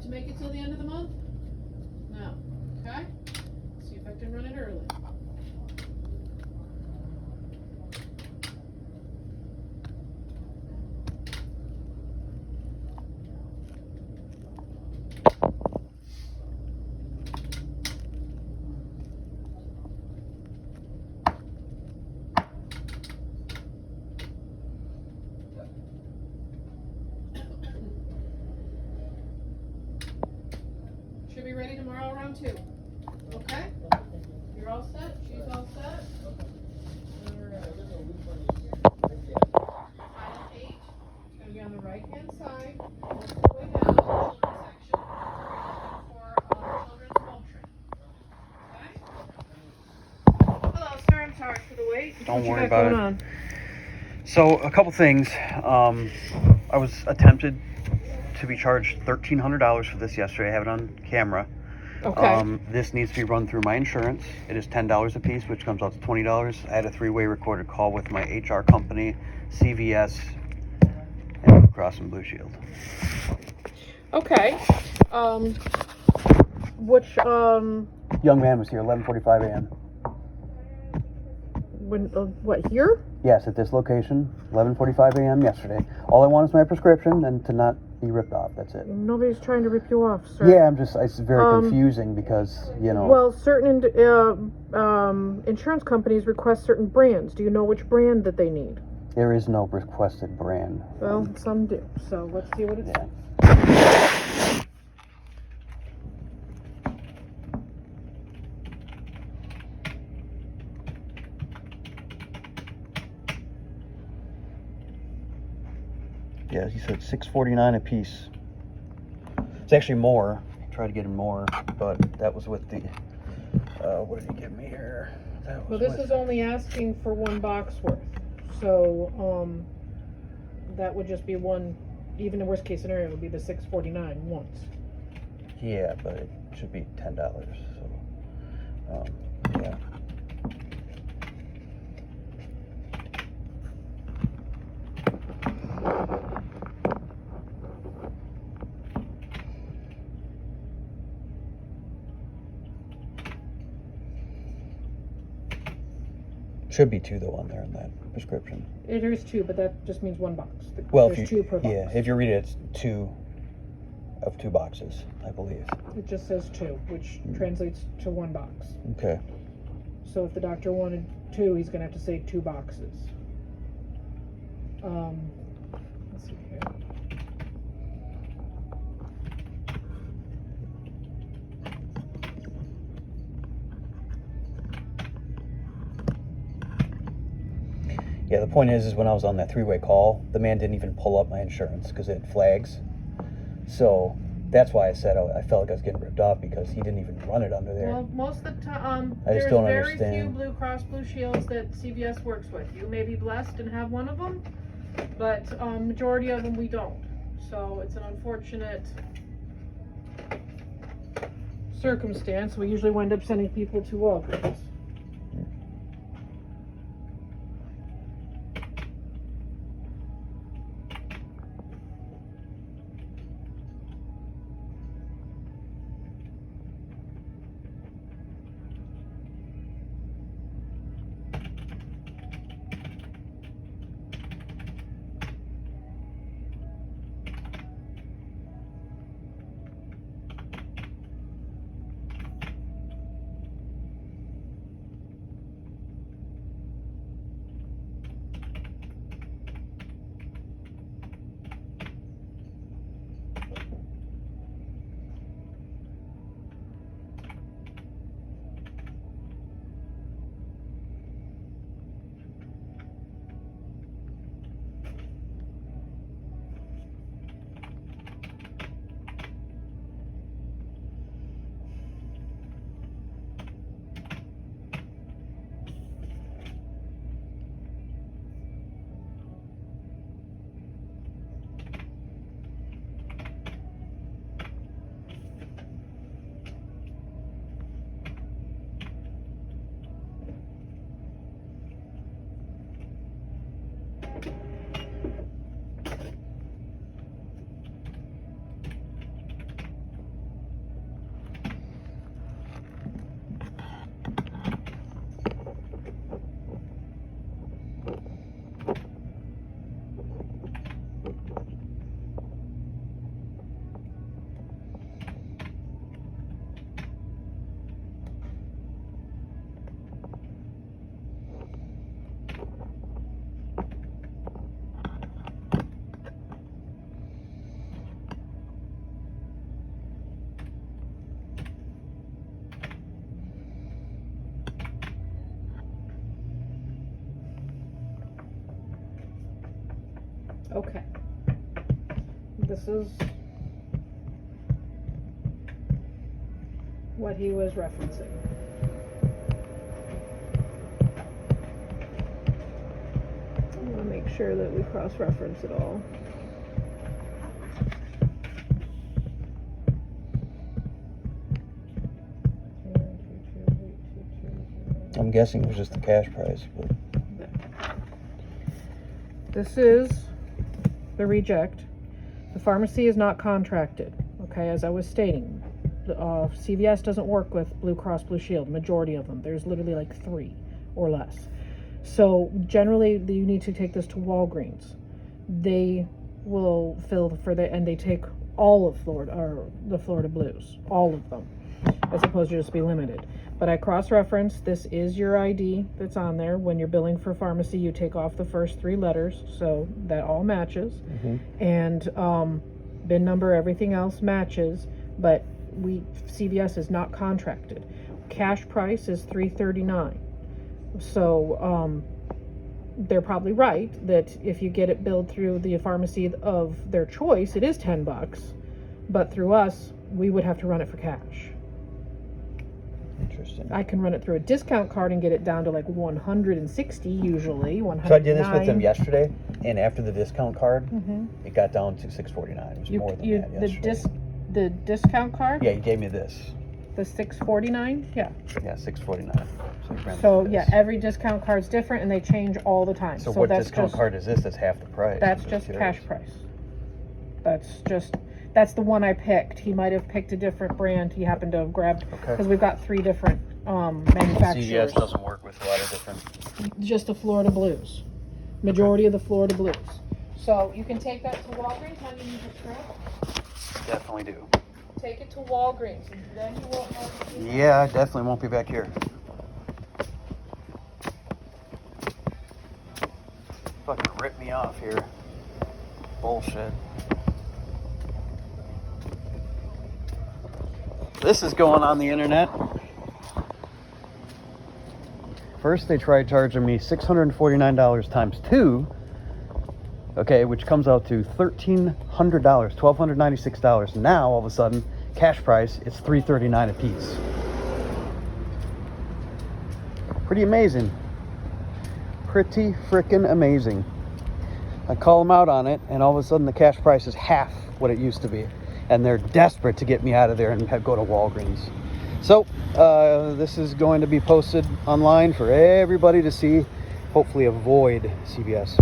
to make it till the end of the month? No. Okay? See if I can run it early. Should be ready tomorrow around 2. Okay? You're all set? She's all set? Alright. File 8. It's going to be on the right hand side. Most of the way down the children's section for children's Motrin. Okay? Hello, sir. I'm sorry for the wait. Don't What worry you got about going it. on? So a couple things. I was attempted to be charged $1,300 for this yesterday. I have it on camera. Okay. This needs to be run through my insurance. It is $10 a piece, which comes out to $20. I had a 3-way recorded call with my HR company, CVS, and Blue Cross and Blue Shield. Okay. Which Young man was here 11:45 a.m. when what here? Yes, at this location, 11:45 a.m. yesterday. All I want is my prescription and to not be ripped off. That's it. Nobody's trying to rip you off, sir. Yeah, it's very confusing because, you know. Well, certain insurance companies request certain brands. Do you know which brand that they need? There is no requested brand. Well, some do. So let's see what it says. Yeah, he said $6.49 a piece. It's actually more. I tried to get him more, but that was with the. What did he give me here? That was Well, this is only asking for 1 box worth. So that would just be one. Even the worst case scenario would be the $6.49 once. Yeah, but it should be $10. So, yeah. Should be 2 though on there in that prescription. It is 2, but that just means 1 box. Well, there's 2 per box. Yeah, if you read it, it's 2 of 2 boxes, I believe. It just says 2, which translates to 1 box. Okay. So if the doctor wanted 2, he's gonna have to say 2 boxes. Let's see here. Yeah, the point is when I was on that 3-way call, the man didn't even pull up my insurance because it flags. So that's why I said I felt like I was getting ripped off because he didn't even run it under there. Well, most of the time, I just there's don't very understand. few Blue Cross Blue Shields that CVS works with. You may be blessed and have one of them, but majority of them we don't. So it's an unfortunate circumstance. We usually wind up sending people to Walgreens. Okay. This is what he was referencing. I want to make sure that we cross-reference it all. I'm guessing it was just the cash price, but This is the reject. The pharmacy is not contracted, okay, as I was stating. CVS doesn't work with Blue Cross Blue Shield, majority of them. There's literally like 3 or less. So generally you need to take this to Walgreens. They will fill and they take all of Florida, or the Florida Blues, all of them, as opposed to just be limited. But I cross-referenced, this is your ID that's on there. When you're billing for pharmacy, you take off the first 3 letters, so that all matches. And bin number, everything else matches, but CVS is not contracted. Cash price is $339. So they're probably right that if you get it billed through the pharmacy of their choice, it is $10, but through us, we would have to run it for cash. interesting. I can run it through a discount card and get it down to like 160 usually. 109. So I did this with them yesterday, and after the discount card, Mm-hmm. it got down to $649. It was more than that yesterday. The discount card. Yeah, you gave me this. The $649. Yeah. Yeah, $649. So yeah, every discount card's different, and they change all the time. So what that's discount just, card is this? That's half the price. That's I'm just curious. cash price. That's the one I picked. He might have picked a different brand. He happened to have grabbed, Okay. because we've got 3 different manufacturers. CVS doesn't work with a lot of different. Just the Florida Blues. Majority of the Florida Blues. So you can take that to Walgreens. How do you need the script? Definitely do. Take it to Walgreens, and then you won't have to. Yeah, I definitely won't be back here. Fucking rip me off here. Bullshit. This is going on the internet. First, they tried charging me $649 times 2, okay, which comes out to $1,300, $1,296. Now, all of a sudden, cash price, it's $339 a piece. Pretty amazing. Pretty freaking amazing. I call them out on it, and all of a sudden, the cash price is half what it used to be. And they're desperate to get me out of there and go to Walgreens. So, this is going to be posted online for everybody to see. Hopefully avoid CVS.